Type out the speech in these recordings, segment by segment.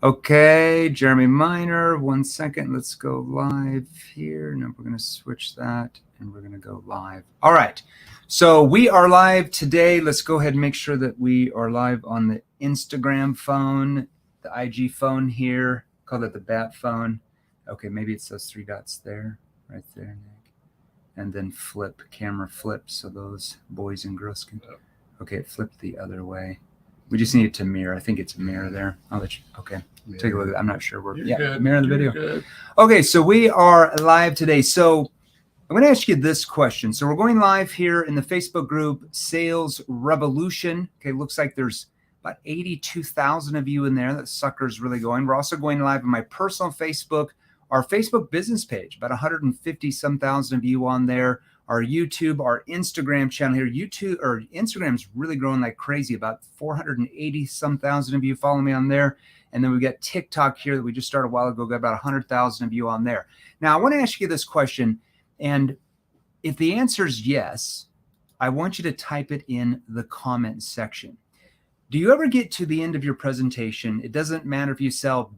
Okay, Jeremy Minor, 1 second. Let's go live here. Now we're going to switch that and we're going to go live. All right. So we are live today. Let's go ahead and make sure that we are live on the Instagram phone, the IG phone here. Call it the bat phone. Okay, maybe it's those three dots there, right there, Nick. And then flip, camera flip, so those boys and girls can. Okay, flip the other way. We just need it to mirror. I think it's a mirror there. I'll let you. Okay, take a look at it. I'm not sure where. Yeah, mirror in the video. Good. Okay, so we are live today. So I'm going to ask you this question. So we're going live here in the Facebook group Sales Revolution. Okay, looks like there's about 82,000 of you in there. That sucker's really going. We're also going live on my personal Facebook, our Facebook business page. About 150 some thousand of you on there. Our YouTube, our Instagram channel here. YouTube or Instagram's really growing like crazy. About 480 some thousand of you follow me on there. And then we got TikTok here that we just started a while ago. Got about 100,000 of you on there. Now I want to ask you this question, and if the answer is yes, I want you to type it in the comment section. Do you ever get to the end of your presentation? It doesn't matter if you sell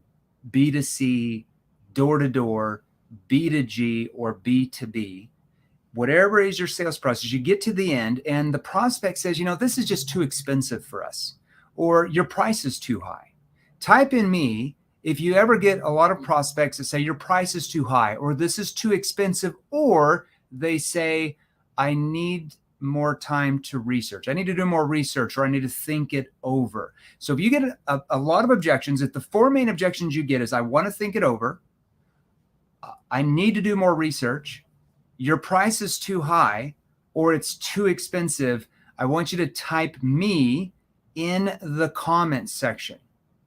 B2C, door-to-door, B2G, or B2B. Whatever is your sales process, you get to the end and the prospect says, you know, this is just too expensive for us, or your price is too high. Type in me if you ever get a lot of prospects that say your price is too high, or this is too expensive, or they say, I need more time to research. I need to do more research, or I need to think it over. So if you get a lot of objections, if the four main objections you get is, I want to think it over, I need to do more research, your price is too high, or it's too expensive, I want you to type me in the comments section,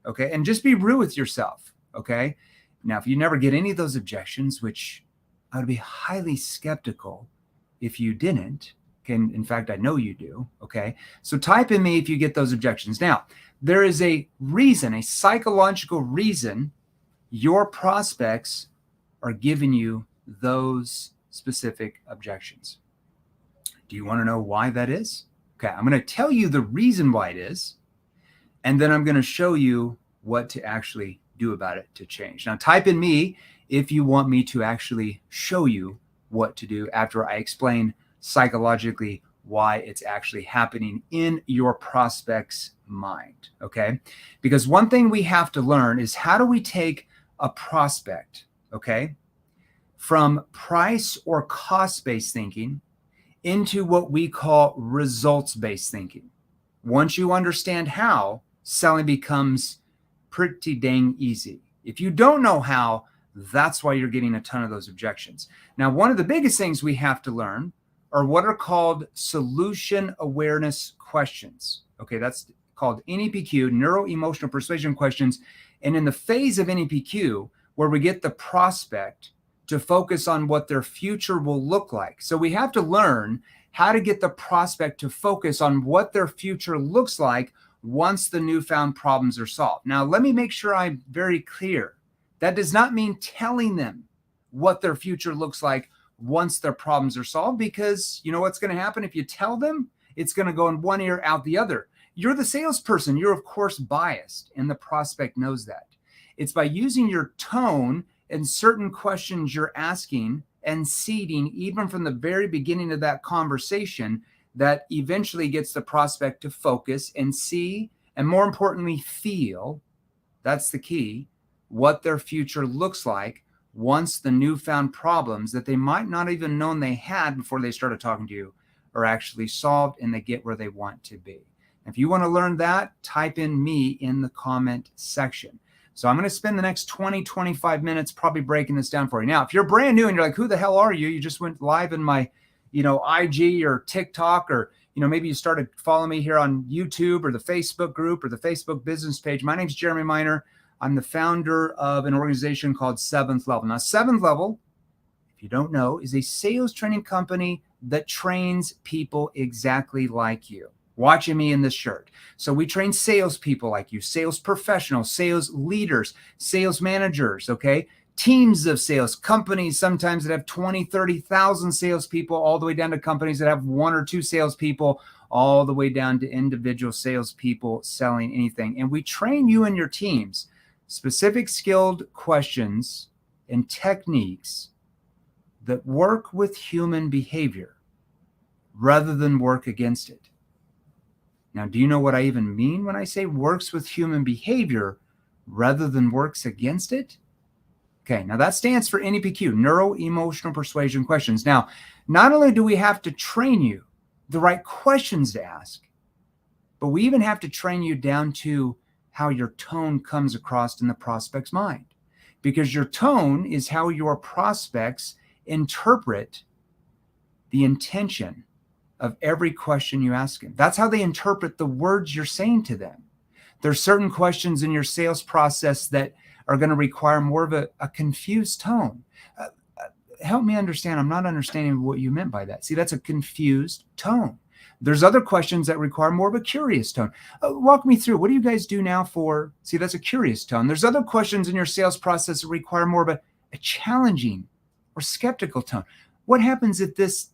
okay? And just be real with yourself, okay? Now, if you never get any of those objections, which I would be highly skeptical if you didn't, okay? In fact, I know you do, okay? So type in me if you get those objections. Now, there is a reason, a psychological reason your prospects are giving you those specific objections. Do you want to know why that is? Okay, I'm going to tell you the reason why it is, and then I'm going to show you what to actually do about it to change. Now, type in me if you want me to actually show you what to do after I explain psychologically why it's actually happening in your prospect's mind, okay? Because one thing we have to learn is, how do we take a prospect, okay, from price or cost-based thinking into what we call results-based thinking. Once you understand how, selling becomes pretty dang easy. If you don't know how, that's why you're getting a ton of those objections. Now, one of the biggest things we have to learn are what are called solution awareness questions. Okay, that's called NEPQ, neuro-emotional persuasion questions. And in the phase of NEPQ, where we get the prospect to focus on what their future will look like. So we have to learn how to get the prospect to focus on what their future looks like once the newfound problems are solved. Now, let me make sure I'm very clear. That does not mean telling them what their future looks like once their problems are solved, because you know what's going to happen if you tell them? It's going to go in one ear, out the other. You're the salesperson. You're, of course, biased, and the prospect knows that. It's by using your tone and certain questions you're asking and seeding, even from the very beginning of that conversation, that eventually gets the prospect to focus and see, and more importantly, feel, that's the key, what their future looks like once the newfound problems that they might not even known they had before they started talking to you are actually solved and they get where they want to be. If you want to learn that, type in me in the comment section. So I'm going to spend the next 20, 25 minutes probably breaking this down for you. Now, if you're brand new and you're like, who the hell are you? You just went live in my, IG or TikTok, or, maybe you started following me here on YouTube or the Facebook group or the Facebook business page. My name's Jeremy Minor. I'm the founder of an organization called Seventh Level. Now, Seventh Level, if you don't know, is a sales training company that trains people exactly like you. Watching me in this shirt. So we train salespeople like you, sales professionals, sales leaders, sales managers, okay? Teams of sales, companies sometimes that have 20, 30,000 salespeople, all the way down to companies that have 1 or 2 salespeople, all the way down to individual salespeople selling anything. And we train you and your teams specific skilled questions and techniques that work with human behavior rather than work against it. Now, do you know what I even mean when I say works with human behavior rather than works against it? Okay, now that stands for NEPQ, Neuro-Emotional Persuasion Questions. Now, not only do we have to train you the right questions to ask, but we even have to train you down to how your tone comes across in the prospect's mind. Because your tone is how your prospects interpret the intention of every question you ask them. That's how they interpret the words you're saying to them. There's certain questions in your sales process that are going to require more of a confused tone. Help me understand. I'm not understanding what you meant by that. See, that's a confused tone. There's other questions that require more of a curious tone. Walk me through. What do you guys do now for? See, that's a curious tone. There's other questions in your sales process that require more of a challenging or skeptical tone. What happens if this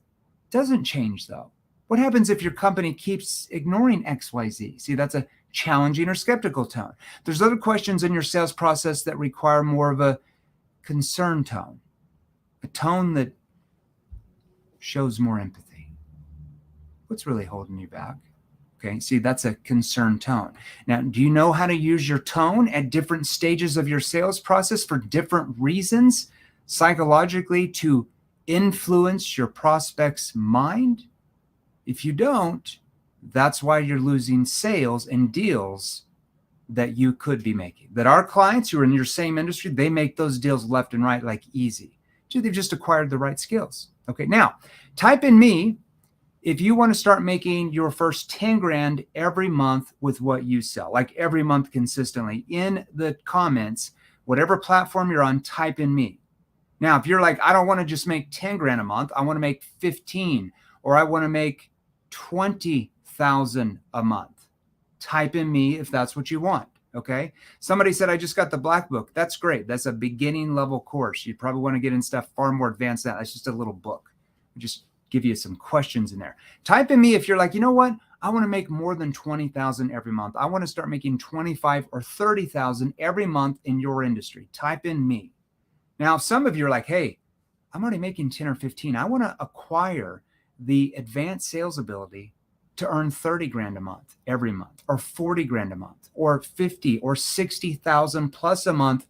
doesn't change, though? What happens if your company keeps ignoring XYZ? See, that's a challenging or skeptical tone. There's other questions in your sales process that require more of a concerned tone, a tone that shows more empathy. What's really holding you back? Okay, see, that's a concerned tone. Now, do you know how to use your tone at different stages of your sales process for different reasons psychologically to influence your prospect's mind? If you don't, that's why you're losing sales and deals that you could be making. That our clients who are in your same industry, they make those deals left and right like easy. They've just acquired the right skills. Okay, now type in me if you want to start making your first 10 grand every month with what you sell, like every month consistently. In the comments, whatever platform you're on, type in me. Now, if you're like, I don't want to just make 10 grand a month, I want to make 15, or I want to make 20,000 a month. Type in me if that's what you want. Okay. Somebody said, I just got the black book. That's great. That's a beginning level course. You probably want to get in stuff far more advanced than that. That's just a little book. Just give you some questions in there. Type in me if you're like, you know what? I want to make more than 20,000 every month. I want to start making 25 or 30,000 every month in your industry. Type in me. Now, if some of you are like, hey, I'm already making 10 or 15. I want to acquire the advanced sales ability to earn 30 grand a month every month, or 40 grand a month, or 50 or 60,000 plus a month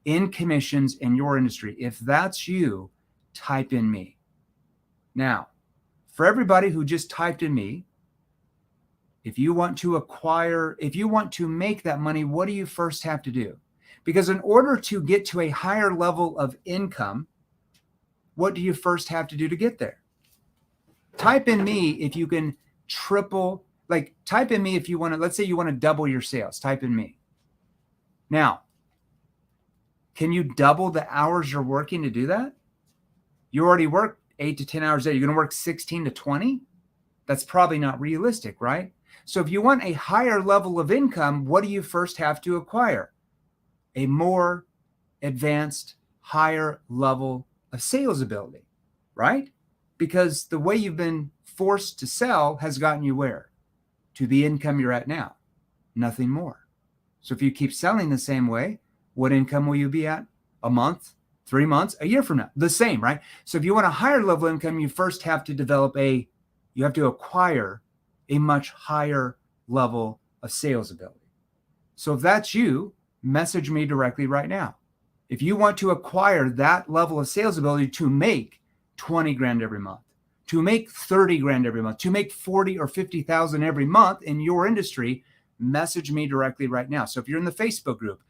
in commissions in your industry. If that's you, type in me. Now, for everybody who just typed in me, if you want to make that money, what do you first have to do? Because in order to get to a higher level of income, what do you first have to do to get there? Type in me if you can type in me if you want to, let's say you want to double your sales, type in me. Now, can you double the hours you're working to do that? You already work 8 to 10 hours a day. You're going to work 16 to 20? That's probably not realistic, right? So if you want a higher level of income, what do you first have to acquire? A more advanced, higher level of sales ability, right? Because the way you've been forced to sell has gotten you where? To the income you're at now, nothing more. So if you keep selling the same way, what income will you be at? A month, 3 months, a year from now? The same, right? So if you want a higher level income, you first have to acquire a much higher level of sales ability. So if that's you, message me directly right now. If you want to acquire that level of sales ability to make 20 grand every month, to make 30 grand every month, to make 40 or 50,000 every month in your industry, message me directly right now. So if you're in the Facebook group,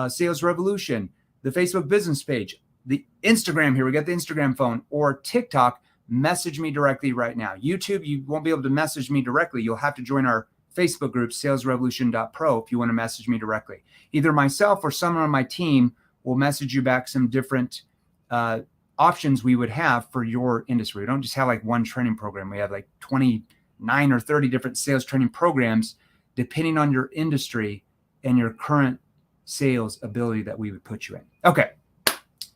Sales Revolution, the Facebook business page, the Instagram here, we got the Instagram phone, or TikTok, message me directly right now. YouTube, you won't be able to message me directly. You'll have to join our Facebook group, salesrevolution.pro, if you want to message me directly. Either myself or someone on my team will message you back some different options we would have for your industry. We don't just have like one training program. We have like 29 or 30 different sales training programs, depending on your industry and your current sales ability that we would put you in. Okay.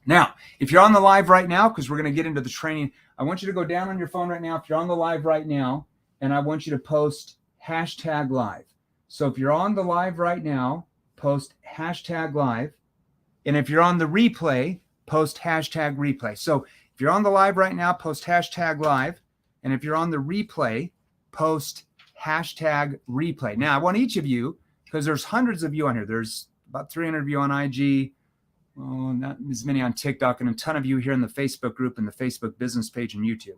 Now, if you're on the live right now, because we're going to get into the training, I want you to go down on your phone right now. If you're on the live right now, and I want you to post #live. So if you're on the live right now, post hashtag live. And if you're on the replay, post hashtag replay. So if you're on the live right now, post hashtag live. And if you're on the replay, post hashtag replay. Now, I want each of you, because there's hundreds of you on here. There's about 300 of you on IG, well, not as many on TikTok, and a ton of you here in the Facebook group and the Facebook business page and YouTube.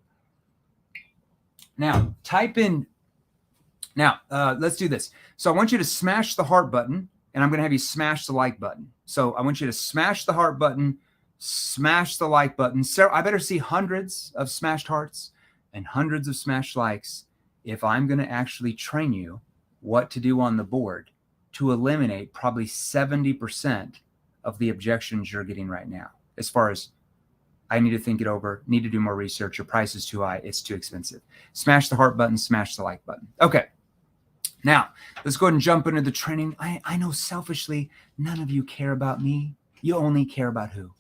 Now, type in, let's do this. So I want you to smash the heart button, and I'm going to have you smash the like button. So I want you to smash the heart button, smash the like button. Sarah, I better see hundreds of smashed hearts and hundreds of smashed likes if I'm going to actually train you what to do on the board to eliminate probably 70% of the objections you're getting right now. As far as, I need to think it over, need to do more research, your price is too high, it's too expensive. Smash the heart button, smash the like button. Okay. Now, let's go ahead and jump into the training. I know selfishly, none of you care about me. You only care about who?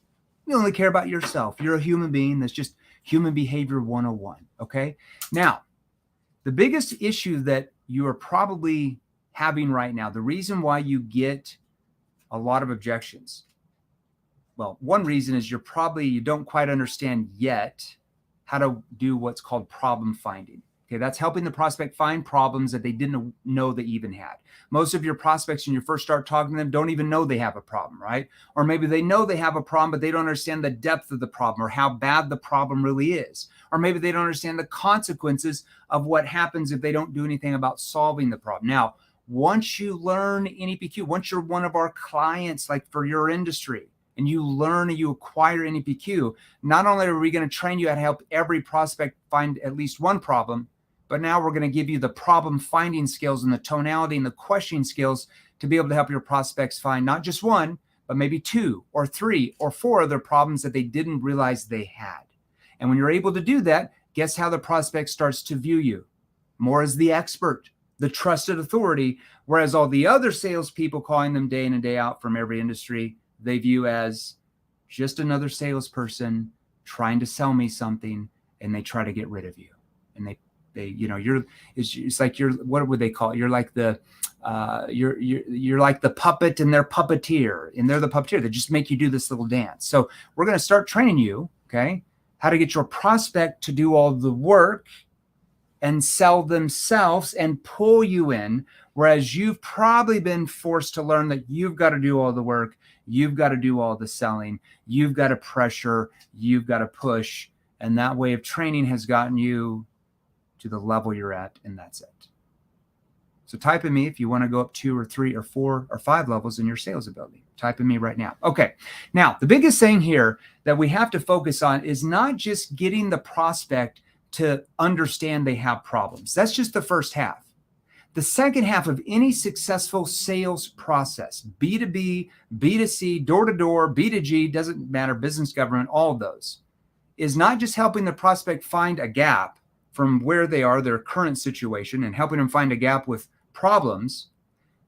You only care about yourself. You're a human being. That's just human behavior 101, okay? Now, the biggest issue that you are probably having right now, the reason why you get a lot of objections, well, one reason is you don't quite understand yet how to do what's called problem finding. Okay, that's helping the prospect find problems that they didn't know they even had. Most of your prospects, when you first start talking to them, don't even know they have a problem, right? Or maybe they know they have a problem, but they don't understand the depth of the problem or how bad the problem really is. Or maybe they don't understand the consequences of what happens if they don't do anything about solving the problem. Now, once you learn NEPQ, once you're one of our clients, like for your industry, and you learn and you acquire NEPQ, not only are we going to train you how to help every prospect find at least one problem, but now we're going to give you the problem finding skills and the tonality and the questioning skills to be able to help your prospects find not just one, but maybe 2 or 3 or 4 other problems that they didn't realize they had. And when you're able to do that, guess how the prospect starts to view you? More as the expert, the trusted authority, whereas all the other salespeople calling them day in and day out from every industry, they view as just another salesperson trying to sell me something, and they try to get rid of you. And they it's like you're, what would they call it? You're like the you're like the puppet and they're puppeteer, and they're the puppeteer. They just make you do this little dance. So we're going to start training you, okay, how to get your prospect to do all the work and sell themselves and pull you in, whereas you've probably been forced to learn that you've got to do all the work, you've got to do all the selling, you've got to pressure, you've got to push, and that way of training has gotten you to the level you're at, and that's it. So type in me if you want to go up 2 or 3 or 4 or 5 levels in your sales ability. Type in me right now. Okay. Now, the biggest thing here that we have to focus on is not just getting the prospect to understand they have problems. That's just the first half. The second half of any successful sales process, B2B, B2C, door-to-door, B2G, doesn't matter, business, government, all of those, is not just helping the prospect find a gap from where they are, their current situation, and helping them find a gap with problems,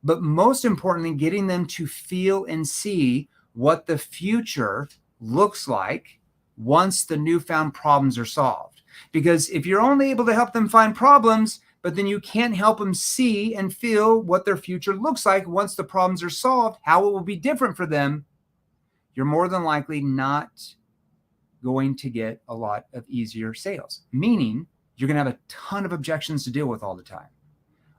but most importantly, getting them to feel and see what the future looks like once the newfound problems are solved. Because if you're only able to help them find problems, but then you can't help them see and feel what their future looks like once the problems are solved, how it will be different for them, you're more than likely not going to get a lot of easier sales. Meaning, you're going to have a ton of objections to deal with all the time.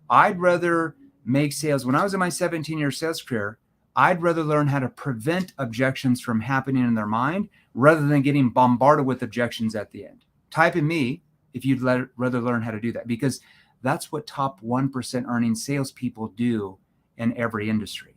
I'd rather make sales. When I was in my 17-year sales career, I'd rather learn how to prevent objections from happening in their mind rather than getting bombarded with objections at the end. Type in me if you'd rather learn how to do that, because that's what top 1% earning salespeople do in every industry.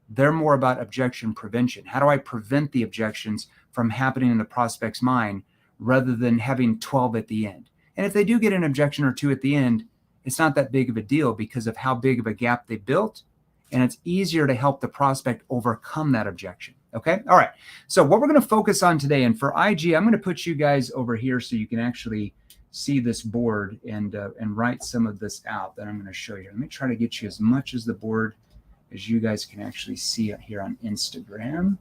They're more about objection prevention. How do I prevent the objections from happening in the prospect's mind rather than having 12 at the end? And if they do get an objection or 2 at the end, it's not that big of a deal because of how big of a gap they built. And it's easier to help the prospect overcome that objection. Okay. All right. So what we're going to focus on today, and for IG, I'm going to put you guys over here so you can actually see this board and write some of this out that I'm going to show you. Let me try to get you as much as the board as you guys can actually see it here on Instagram.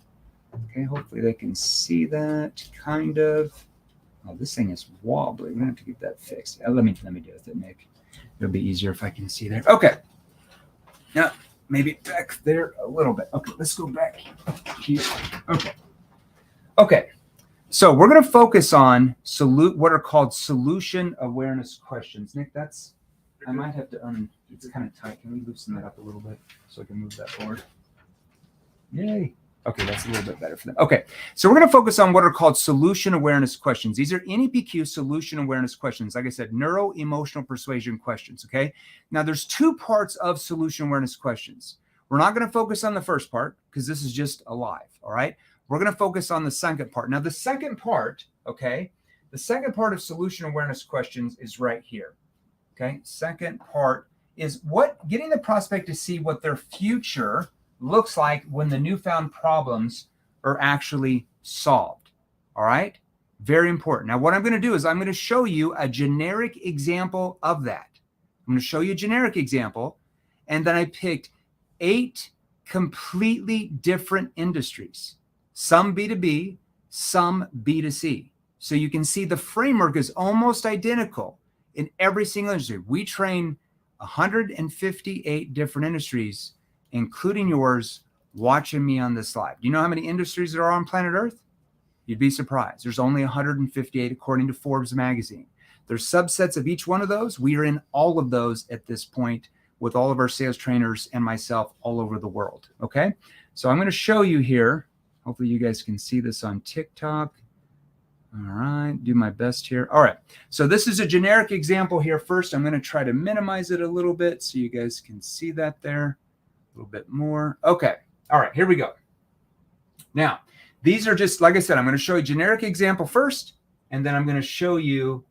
Okay. Hopefully they can see that kind of. Oh, this thing is wobbly. We're going to have to get that fixed. Let me deal with it, Nick. It'll be easier if I can see there. Okay. Now, maybe back there a little bit. Okay, let's go back here. Okay. So we're going to focus on what are called solution awareness questions. Nick, I might have to it's kind of tight. Can we loosen that up a little bit so I can move that forward? Yay. Okay, that's a little bit better for that. Okay, so we're going to focus on what are called solution awareness questions. These are NEPQ solution awareness questions. Like I said, neuro-emotional persuasion questions, okay? Now, there's two parts of solution awareness questions. We're not going to focus on the first part because this is just alive, all right? We're going to focus on the second part. Now, the second part, okay, the second part of solution awareness questions is right here, okay? Second part is getting the prospect to see what their future looks like when the newfound problems are actually solved, all right? Very important. Now, what I'm going to do is I'm going to show you a generic example of that. I'm going to show you a generic example, and then I picked 8 completely different industries. Some B2B, some B2C. So you can see the framework is almost identical in every single industry. We train 158 different industries, including yours, watching me on this slide. Do you know how many industries there are on planet Earth? You'd be surprised. There's only 158 according to Forbes magazine. There's subsets of each one of those. We are in all of those at this point with all of our sales trainers and myself all over the world, okay? So I'm going to show you here. Hopefully you guys can see this on TikTok. All right, do my best here. All right, so this is a generic example here. First, I'm going to try to minimize it a little bit so you guys can see that there a little bit more. Okay, all right, here we go. Now, these are just, like I said, I'm going to show you a generic example first, and then I'm going to show you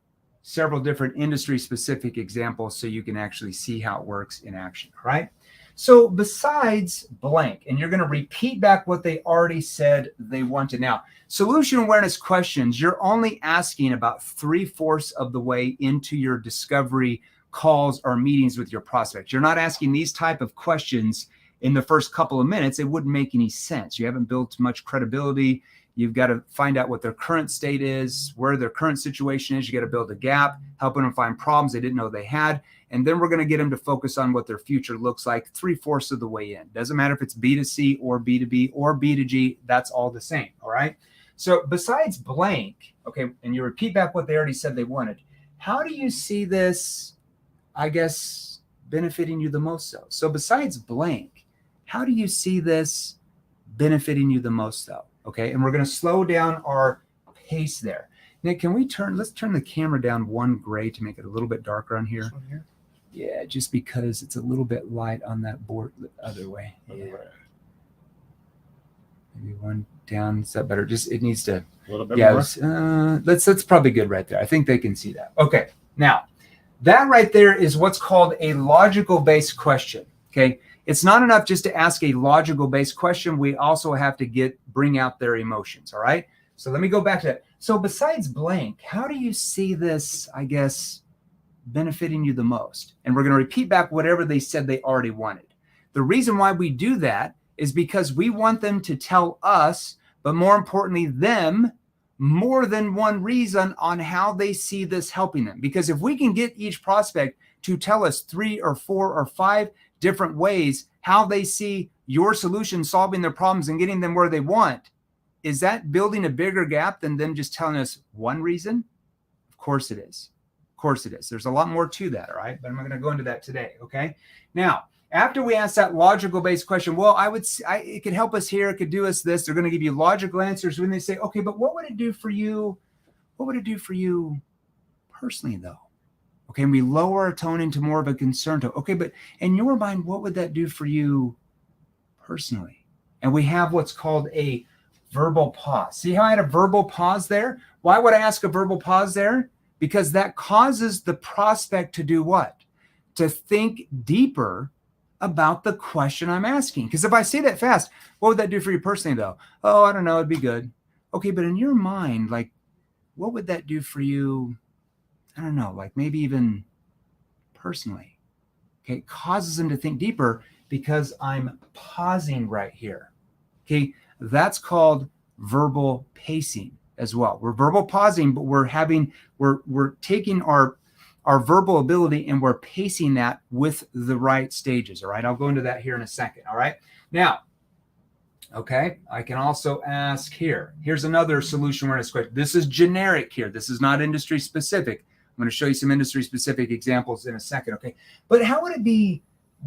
several different industry-specific examples so you can actually see how it works in action, all right? So besides blank, and you're going to repeat back what they already said they wanted. Now, solution awareness questions, you're only asking about 3/4 of the way into your discovery calls or meetings with your prospects. You're not asking these type of questions in the first couple of minutes. It wouldn't make any sense. You haven't built much credibility. You've got to find out what their current state is, where their current situation is. You got to build a gap, helping them find problems they didn't know they had. And then we're going to get them to focus on what their future looks like 3/4 of the way in. Doesn't matter if it's B2C or B2B or B2G, that's all the same, all right? So besides blank, okay, and you repeat back what they already said they wanted, how do you see this, I guess, benefiting you the most though? So besides blank, how do you see this benefiting you the most though? Okay, and we're going to slow down our pace there. Nick, can we let's turn the camera down 1 gray to make it a little bit darker on here. Yeah, just because it's a little bit light on that board the other way. Yeah. Maybe 1 down. Is that better? Just it needs to. A little bit more. That's probably good right there. I think they can see that. Okay, now that right there is what's called a logical based question. Okay, it's not enough just to ask a logical based question. We also have to bring out their emotions. All right. So let me go back to that. So besides blank, how do you see this, I guess, benefiting you the most? And we're going to repeat back whatever they said they already wanted. The reason why we do that is because we want them to tell us, but more importantly, them, more than one reason on how they see this helping them. Because if we can get each prospect to tell us 3 or 4 or 5 different ways how they see your solution solving their problems and getting them where they want, is that building a bigger gap than them just telling us one reason? Of course it is. Of course it is. There's a lot more to that, all right? But I'm not going to go into that today, okay? Now, after we ask that logical-based question, well, it could help us here, it could do us this. They're going to give you logical answers when they say, okay, but what would it do for you? What would it do for you personally, though? Okay, and we lower our tone into more of a concern tone. Okay, but in your mind, what would that do for you personally? And we have what's called a verbal pause. See how I had a verbal pause there? Why would I ask a verbal pause there? Because that causes the prospect to do what? To think deeper about the question I'm asking. Because if I say that fast, what would that do for you personally, though? Oh, I don't know, it'd be good. Okay, but in your mind, like, what would that do for you? I don't know, like maybe even personally. Okay, it causes them to think deeper because I'm pausing right here. Okay, that's called verbal pacing as well. We're verbal pausing, but we're taking our our verbal ability, and we're pacing that with the right stages. All right. I'll go into that here in a second. All right. Now, okay, I can also ask here. Here's another solution we're going to switch. This is generic here. This is not industry specific. I'm going to show you some industry specific examples in a second. Okay. But how would it be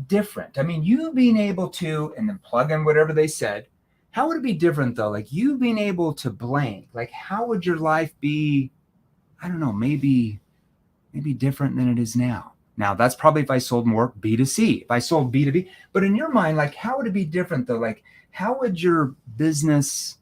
different? I mean, you being able to, and then plug in whatever they said. How would it be different though? Like you being able to blank, like how would your life be? I don't know, maybe different than it is now. Now that's probably if I sold more B2C, if I sold B2B, but in your mind, like how would it be different though? Like how would your business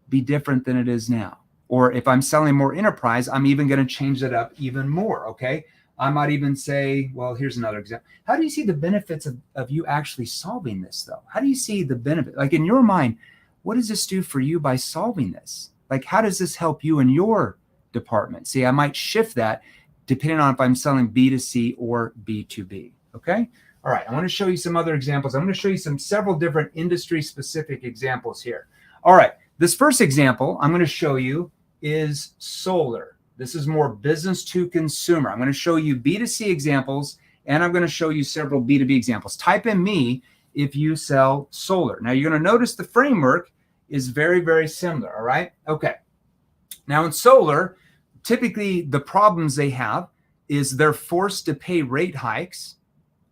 be different than it is now? Or if I'm selling more enterprise, I'm even going to change that up even more. Okay. I might even say, well, here's another example. How do you see the benefits of you actually solving this though? How do you see the benefit? Like in your mind, what does this do for you by solving this? Like, how does this help you in your department? See, I might shift that depending on if I'm selling B2C or B2B. Okay. All right. I want to show you some other examples. I'm going to show you several different industry specific examples here. All right. This first example I'm going to show you is solar. This is more business to consumer. I'm going to show you B2C examples, and I'm going to show you several B2B examples. Type in me if you sell solar. Now you're going to notice the framework is very, very similar. All right. Okay. Now in solar, typically the problems they have is they're forced to pay rate hikes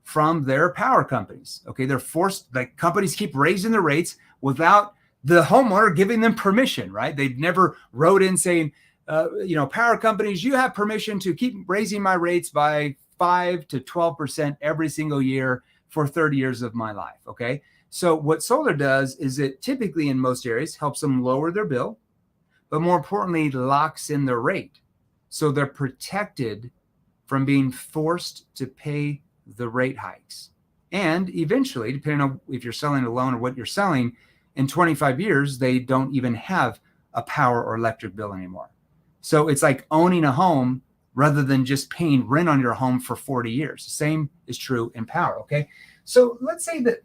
from their power companies. Okay. They're forced, like companies keep raising their rates without the homeowner giving them permission, right? They've never wrote in saying, power companies, you have permission to keep raising my rates by 5 to 12% every single year for 30 years of my life. Okay. So what solar does is it typically in most areas helps them lower their bill, but more importantly, locks in their rate. So they're protected from being forced to pay the rate hikes. And eventually, depending on if you're selling a loan or what you're selling, in 25 years, they don't even have a power or electric bill anymore. So it's like owning a home rather than just paying rent on your home for 40 years. The same is true in power. Okay. So let's say that,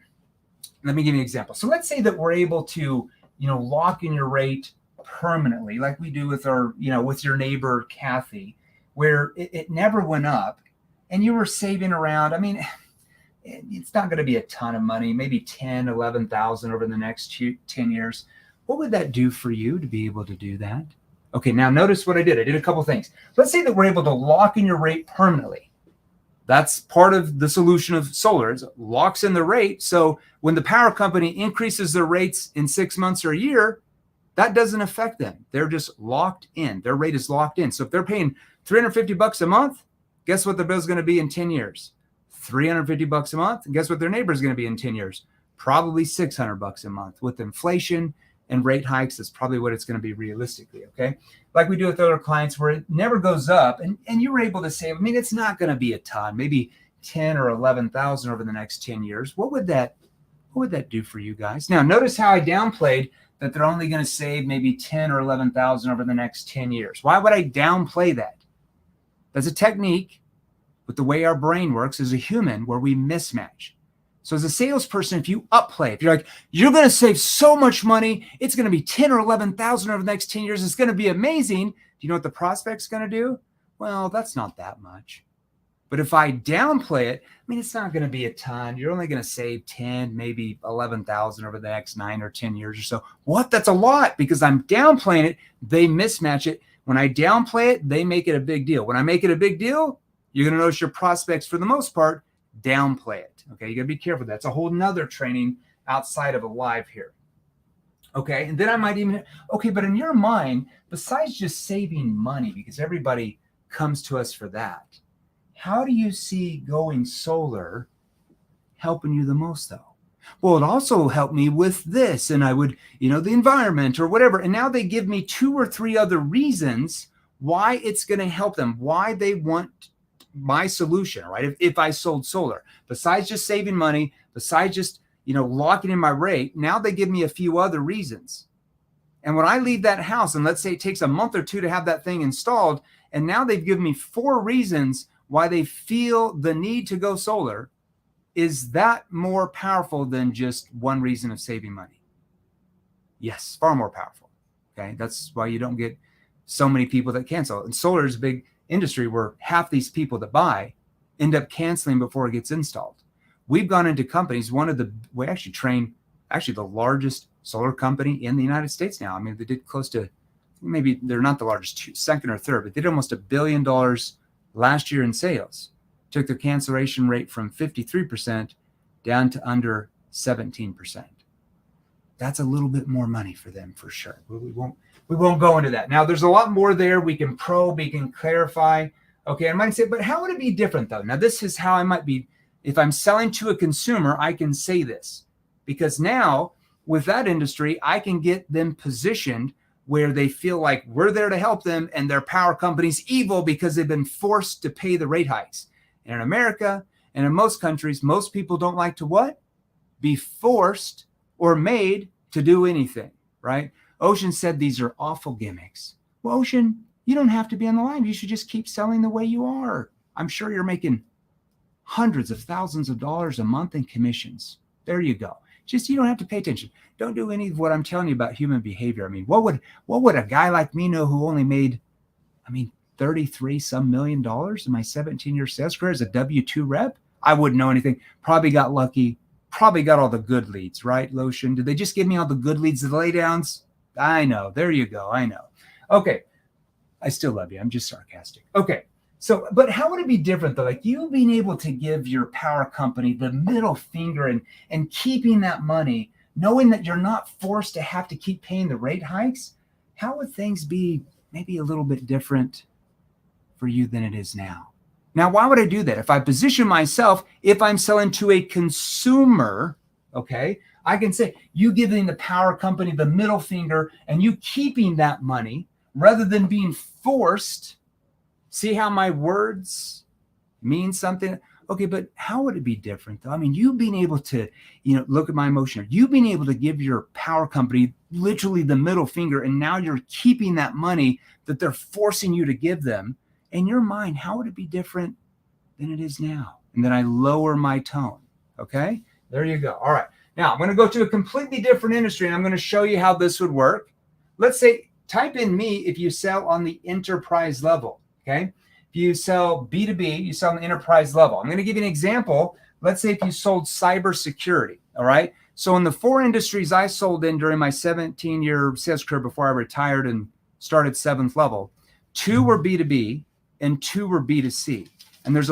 let me give you an example. So let's say that we're able to, lock in your rate permanently, like we do with our, with your neighbor, Kathy, where it never went up and you were saving around, I mean, it's not going to be a ton of money, maybe 10, 11,000 over the next 10 years. What would that do for you to be able to do that? Okay, now notice what I did. I did a couple things. Let's say that we're able to lock in your rate permanently. That's part of the solution of solar. It locks in the rate. So when the power company increases their rates in 6 months or a year, that doesn't affect them. They're just locked in. Their rate is locked in. So if they're paying $350 a month, guess what their bill is going to be in 10 years? $350 a month. And guess what their neighbor is going to be in 10 years? Probably $600 a month. With inflation and rate hikes, that's probably what it's going to be realistically. Okay. Like we do with other clients where it never goes up and you were able to save, I mean, it's not going to be a ton, maybe 10 or 11,000 over the next 10 years. What would that do for you guys? Now, notice how I downplayed that they're only going to save maybe 10 or 11,000 over the next 10 years. Why would I downplay that? That's a technique with the way our brain works as a human where we mismatch. So as a salesperson, if you upplay, if you're like, you're going to save so much money, it's going to be 10 or 11,000 over the next 10 years. It's going to be amazing. Do you know what the prospect's going to do? Well, that's not that much. But if I downplay it, I mean, it's not going to be a ton. You're only going to save 10, maybe 11,000 over the next 9 or 10 years or so. What? That's a lot because I'm downplaying it. They mismatch it. When I downplay it, they make it a big deal. When I make it a big deal, you're going to notice your prospects, for the most part, downplay it. Okay, you got to be careful. That's a whole nother training outside of a live here. Okay, and then I might even, okay, but in your mind, besides just saving money, because everybody comes to us for that, how do you see going solar helping you the most though? Well, it also helped me with this, and I would, the environment or whatever. And now they give me 2 or 3 other reasons why it's going to help them, why they want my solution, right? If I sold solar, besides just saving money, besides just, locking in my rate, now they give me a few other reasons. And when I leave that house, and let's say it takes a month or 2 to have that thing installed, and now they've given me 4 reasons why they feel the need to go solar, is that more powerful than just one reason of saving money? Yes, far more powerful. Okay. That's why you don't get so many people that cancel. And solar is big. industry where half these people that buy end up canceling before it gets installed. We've gone into companies, we actually train the largest solar company in the United States now. I mean, they did close to, maybe they're not the largest, second or third, but they did almost $1 billion last year in sales. Took their cancellation rate from 53% down to under 17%. That's a little bit more money for them for sure. We won't go into that. Now, there's a lot more there. We can probe, we can clarify. Okay, I might say, but how would it be different though? Now, this is how I might be, if I'm selling to a consumer, I can say this. Because now, with that industry, I can get them positioned where they feel like we're there to help them and their power company's evil because they've been forced to pay the rate hikes. And in America and in most countries, most people don't like to what? Be forced or made to do anything, right? Ocean said these are awful gimmicks. Well, Ocean, you don't have to be on the line. You should just keep selling the way you are. I'm sure you're making hundreds of thousands of dollars a month in commissions. There you go. Just, you don't have to pay attention. Don't do any of what I'm telling you about human behavior. I mean, what would a guy like me know who only made, 33 some million dollars in my 17-year sales career as a W-2 rep? I wouldn't know anything. Probably got lucky. Probably got all the good leads, right, Lotion? Did they just give me all the good leads, the laydowns? I know. There you go. I know. Okay. I still love you. I'm just sarcastic. Okay. So, but how would it be different though? Like you being able to give your power company the middle finger and keeping that money, knowing that you're not forced to have to keep paying the rate hikes, how would things be maybe a little bit different for you than it is now? Now, why would I do that? If I position myself, if I'm selling to a consumer, okay, I can say you giving the power company the middle finger and you keeping that money rather than being forced. See how my words mean something? Okay, but how would it be different though? I mean, you being able to, look at my emotion. You being able to give your power company literally the middle finger, and now you're keeping that money that they're forcing you to give them. In your mind, how would it be different than it is now? And then I lower my tone. Okay, there you go. All right. Now I'm going to go to a completely different industry, and I'm going to show you how this would work. Let's say, type in me if you sell on the enterprise level. Okay. If you sell B2B, you sell on the enterprise level. I'm going to give you an example. Let's say if you sold cybersecurity. All right. So in the 4 industries I sold in during my 17-year sales career before I retired and started 7th level, 2 were B2B and 2 were B2C. And there's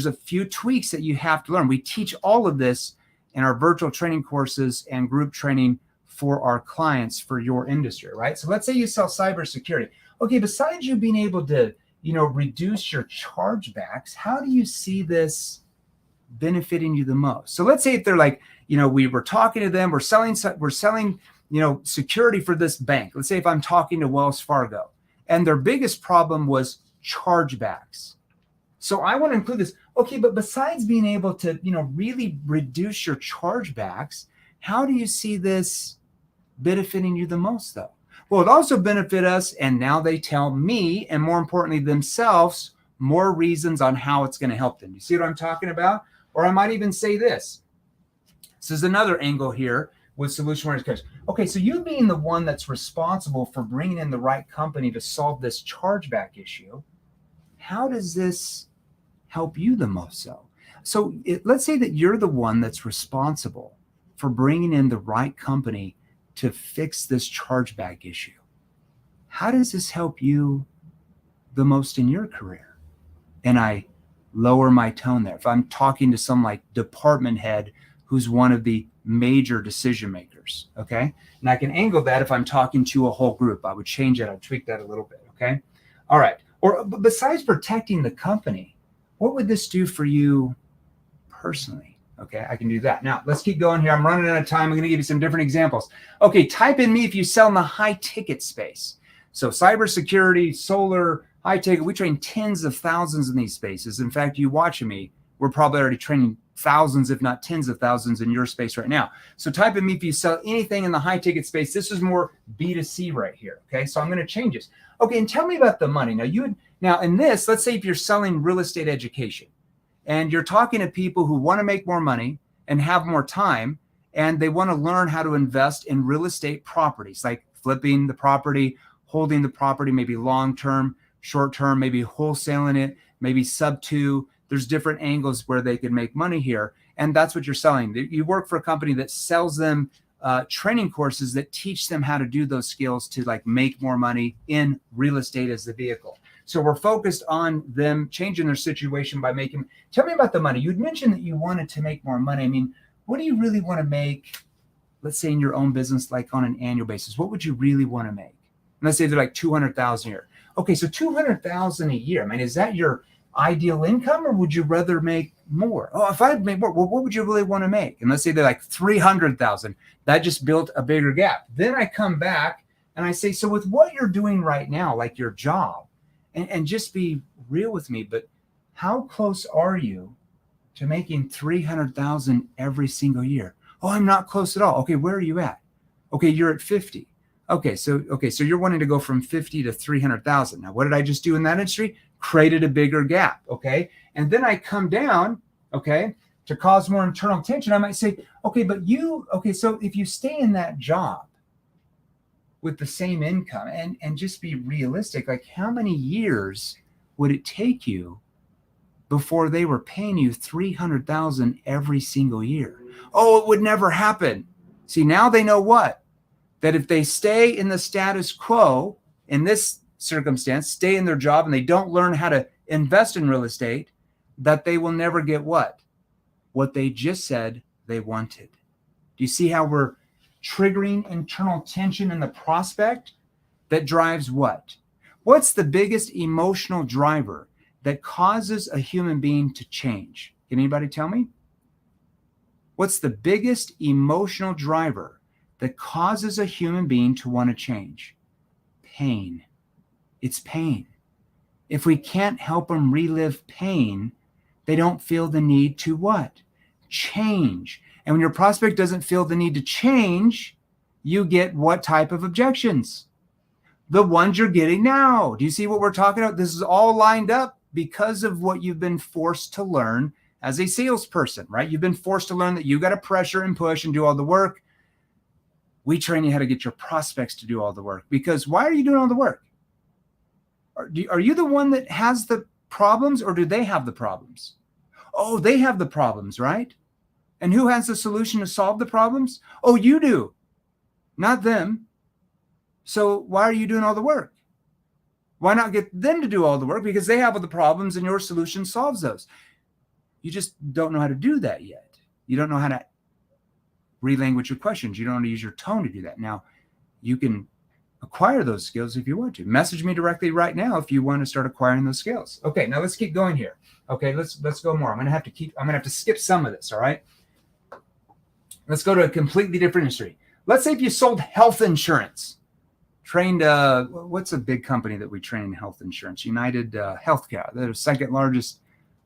a few tweaks that you have to learn. We teach all of this in our virtual training courses and group training for our clients for your industry, right? So let's say you sell cybersecurity. Okay, besides you being able to reduce your chargebacks, how do you see this benefiting you the most? So let's say if they're like, we were talking to them, we're selling, security for this bank. Let's say if I'm talking to Wells Fargo and their biggest problem was chargebacks. So I want to include this. Okay, but besides being able to, really reduce your chargebacks, how do you see this benefiting you the most though? Well, it also benefit us, and now they tell me, and more importantly themselves, more reasons on how it's going to help them. You see what I'm talking about? Or I might even say this. This is another angle here with solution-oriented coach. Okay, so you being the one that's responsible for bringing in the right company to solve this chargeback issue, how does this help you the most so? So let's say that you're the one that's responsible for bringing in the right company to fix this chargeback issue. How does this help you the most in your career? And I lower my tone there. If I'm talking to some like department head who's one of the major decision makers, okay? And I can angle that if I'm talking to a whole group. I would change it. I'd tweak that a little bit, okay? All right. Or besides protecting the company, what would this do for you personally? Okay, I can do that. Now, let's keep going here. I'm running out of time. I'm going to give you some different examples. Okay, type in me if you sell in the high ticket space. So cybersecurity, solar, high ticket, we train tens of thousands in these spaces. In fact, you watching me, we're probably already training thousands, if not tens of thousands in your space right now. So type in me if you sell anything in the high ticket space. This is more B2C right here. Okay, so I'm going to change this. Okay, and tell me about the money. Now in this, let's say if you're selling real estate education, and you're talking to people who want to make more money and have more time, and they want to learn how to invest in real estate properties, like flipping the property, holding the property, maybe long-term, short term, maybe wholesaling it, maybe sub 2. There's different angles where they can make money here. And that's what you're selling. You work for a company that sells them training courses that teach them how to do those skills to like make more money in real estate as the vehicle. So we're focused on them changing their situation by making. Tell me about the money. You'd mentioned that you wanted to make more money. I mean, what do you really want to make? Let's say in your own business, like on an annual basis, what would you really want to make? And let's say they're like 200,000 a year. Okay, so 200,000 a year. I mean, is that your ideal income, or would you rather make more? Oh, if I'd make more, well, what would you really want to make? And let's say they're like 300,000. That just built a bigger gap. Then I come back and I say, so with what you're doing right now, like your job, and just be real with me, but how close are you to making 300,000 every single year? Oh, I'm not close at all. Okay, where are you at? Okay, you're at 50. Okay, so you're wanting to go from 50 to 300,000. Now, what did I just do in that industry? Created a bigger gap, okay? And then I come down, okay, to cause more internal tension. I might say, okay, so if you stay in that job with the same income and just be realistic, like how many years would it take you before they were paying you 300,000 every single year? Oh, it would never happen. See, now they know what? That if they stay in the status quo in this circumstance, stay in their job, and they don't learn how to invest in real estate, that they will never get what? What they just said they wanted. Do you see how we're triggering internal tension in the prospect that drives what? What's the biggest emotional driver that causes a human being to change? Can anybody tell me? What's the biggest emotional driver that causes a human being to want to change? Pain. It's pain. If we can't help them relive pain, they don't feel the need to what? Change. And when your prospect doesn't feel the need to change, you get what type of objections? The ones you're getting now. Do you see what we're talking about? This is all lined up because of what you've been forced to learn as a salesperson, right? You've been forced to learn that you got to pressure and push and do all the work. We train you how to get your prospects to do all the work, because why are you doing all the work? Are you the one that has the problems, or do they have the problems? Oh, they have the problems, right? And who has the solution to solve the problems? Oh, you do, not them. So why are you doing all the work? Why not get them to do all the work? Because they have all the problems and your solution solves those. You just don't know how to do that yet. You don't know how to relanguage your questions. You don't know how to use your tone to do that. Now, you can acquire those skills if you want to. Message me directly right now if you want to start acquiring those skills. Okay, now let's keep going here. Okay, let's go more. I'm gonna have to skip some of this, all right? Let's go to a completely different industry. Let's say if you sold health insurance, trained, what's a big company that we train in health insurance? United Healthcare. They're the second largest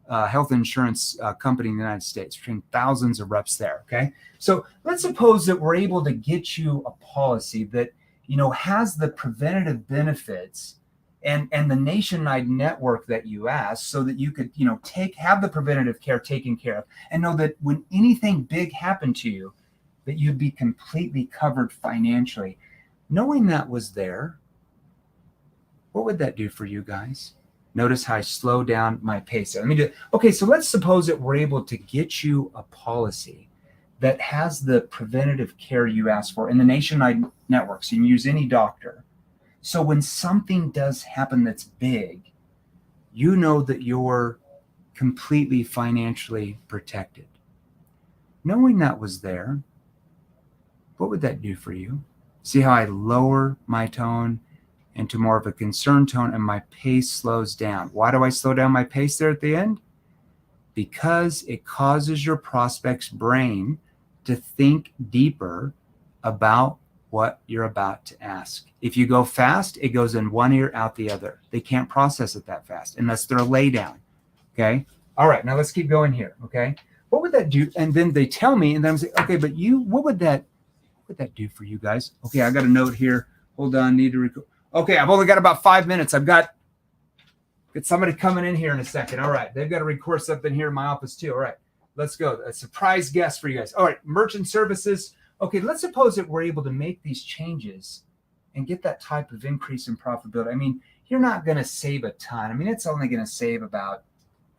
health insurance company in the United States. We train thousands of reps there, okay? So let's suppose that we're able to get you a policy that, you know, has the preventative benefits and the nationwide network that you asked, so that you could, you know, have the preventative care taken care of, and know that when anything big happened to you, that you'd be completely covered financially. Knowing that was there, what would that do for you guys? Notice how I slow down my pace. Okay, so let's suppose that we're able to get you a policy that has the preventative care you asked for in the nationwide network. So you can use any doctor. So when something does happen that's big, you know that you're completely financially protected. Knowing that was there, what would that do for you? See how I lower my tone into more of a concerned tone, and my pace slows down. Why do I slow down my pace there at the end? Because it causes your prospect's brain to think deeper about what you're about to ask. If you go fast, it goes in one ear, out the other. They can't process it that fast unless they're a lay down. Okay. All right. Now let's keep going here. Okay. What would that do? And then they tell me, and then I'm saying, okay, but what would that do for you guys? Okay. I got a note here. Hold on. Need to record. Okay. I've only got about 5 minutes. I've got somebody coming in here in a second. All right. They've got to record something here in my office too. All right. Let's go. A surprise guest for you guys. All right. Merchant services. Okay, let's suppose that we're able to make these changes and get that type of increase in profitability. I mean, you're not going to save a ton. I mean, it's only going to save about,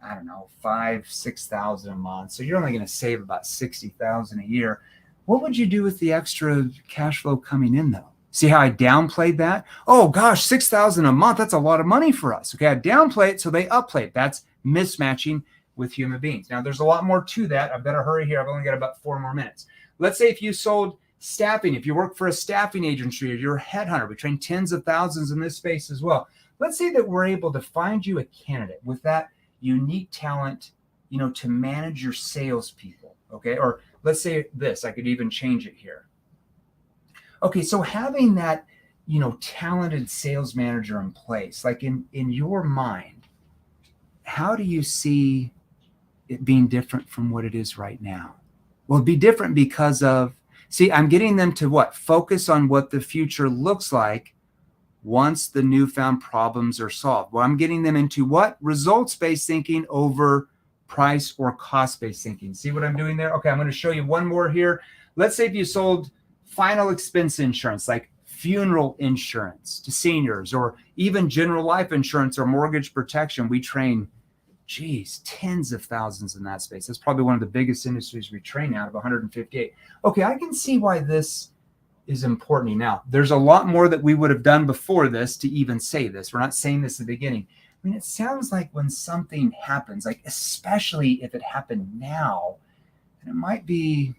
I don't know, 5,000-6,000 a month. So you're only going to save about 60,000 a year. What would you do with the extra cash flow coming in though? See how I downplayed that? Oh gosh, 6,000 a month. That's a lot of money for us. Okay, I downplay it, so they upplay it. That's mismatching with human beings. Now, there's a lot more to that. I've got to hurry here. I've only got about 4 more minutes. Let's say if you sold staffing, if you work for a staffing agency or you're a headhunter, we train tens of thousands in this space as well. Let's say that we're able to find you a candidate with that unique talent, to manage your salespeople. Okay, or let's say this. I could even change it here. Okay, so having that, talented sales manager in place, like in your mind, how do you see it being different from what it is right now? Well, it'd be different because of, I'm getting them to what? Focus on what the future looks like once the newfound problems are solved. Well, I'm getting them into what? Results-based thinking over price or cost-based thinking. See what I'm doing there? Okay, I'm going to show you one more here. Let's say if you sold final expense insurance, like funeral insurance to seniors, or even general life insurance or mortgage protection. We train, tens of thousands in that space. That's probably one of the biggest industries we train out of 158. Okay, I can see why this is important. Now, there's a lot more that we would have done before this to even say this. We're not saying this at the beginning. I mean, it sounds like when something happens, like especially if it happened now, and it might be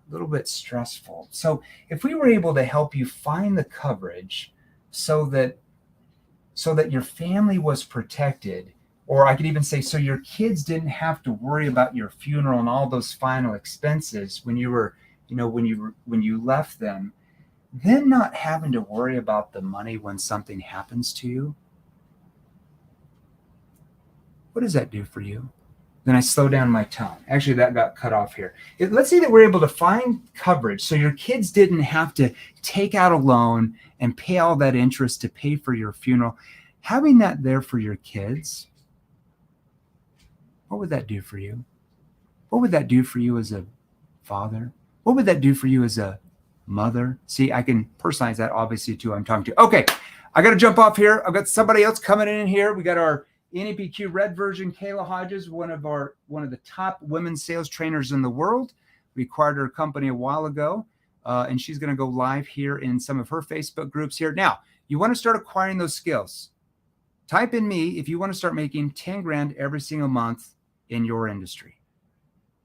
a little bit stressful. So if we were able to help you find the coverage so that your family was protected, or I could even say so your kids didn't have to worry about your funeral and all those final expenses when you were, when you left them, then not having to worry about the money when something happens to you. What does that do for you? Then I slow down my tone. Actually, that got cut off here. Let's say that we're able to find coverage so your kids didn't have to take out a loan and pay all that interest to pay for your funeral. Having that there for your kids, what would that do for you? What would that do for you as a father? What would that do for you as a mother? See, I can personalize that obviously to who I'm talking to. Okay, I got to jump off here. I've got somebody else coming in here. We got our NEPQ red version, Kayla Hodges, one of the top women sales trainers in the world. We acquired her company a while ago, and she's going to go live here in some of her Facebook groups here. Now, you want to start acquiring those skills. Type in me if you want to start making 10 grand every single month in your industry.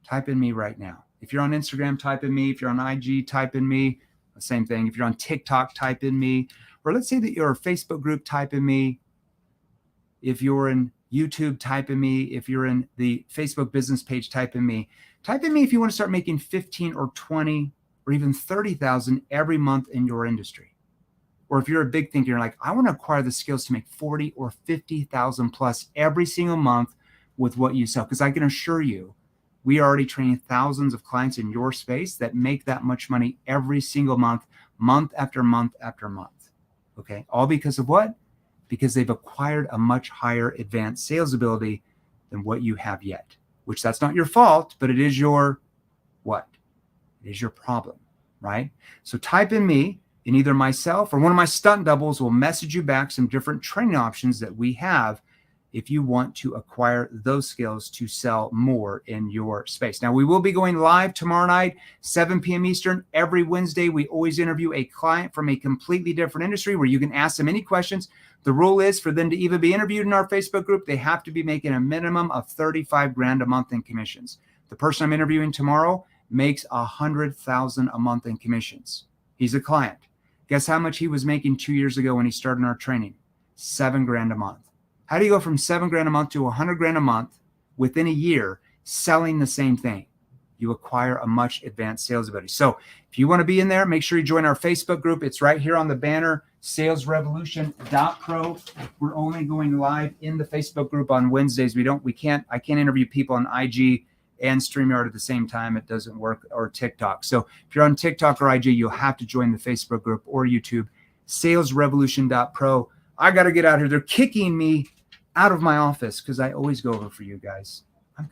Type in me right now. If you're on Instagram, type in me. If you're on IG, type in me. The same thing. If you're on TikTok, type in me. Or let's say that you're a Facebook group, type in me. If you're in YouTube, type in me. If you're in the Facebook business page, type in me. Type in me if you want to start making 15 or 20 or even 30,000 every month in your industry. Or if you're a big thinker, you're like, I want to acquire the skills to make 40 or 50,000 plus every single month with what you sell. Because I can assure you, we are already training thousands of clients in your space that make that much money every single month, month after month after month. Okay. All because of what? Because they've acquired a much higher advanced sales ability than what you have yet, which that's not your fault, but it is your what? It is your problem, right? So type in me, and either myself or one of my stunt doubles will message you back some different training options that we have if you want to acquire those skills to sell more in your space. Now, we will be going live tomorrow night, 7 p.m. Eastern. Every Wednesday, we always interview a client from a completely different industry where you can ask them any questions. The rule is for them to even be interviewed in our Facebook group, they have to be making a minimum of 35 grand a month in commissions. The person I'm interviewing tomorrow makes 100,000 a month in commissions. He's a client. Guess how much he was making 2 years ago when he started our training? 7 grand a month. How do you go from 7 grand a month to 100 grand a month within a year selling the same thing? You acquire a much advanced sales ability. So if you want to be in there, make sure you join our Facebook group. It's right here on the banner, salesrevolution.pro. We're only going live in the Facebook group on Wednesdays. I can't interview people on IG and StreamYard at the same time. It doesn't work, or TikTok. So if you're on TikTok or IG, you'll have to join the Facebook group or YouTube, salesrevolution.pro. I got to get out here. They're kicking me out of my office because I always go over for you guys. I'm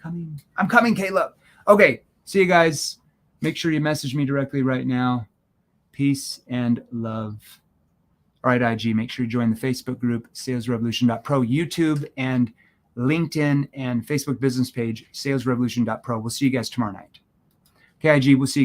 coming, Caleb. Okay, see you guys. Make sure you message me directly right now. Peace and love. All right, IG, make sure you join the Facebook group, salesrevolution.pro, YouTube and LinkedIn and Facebook business page, salesrevolution.pro. We'll see you guys tomorrow night. Okay, IG, we'll see you.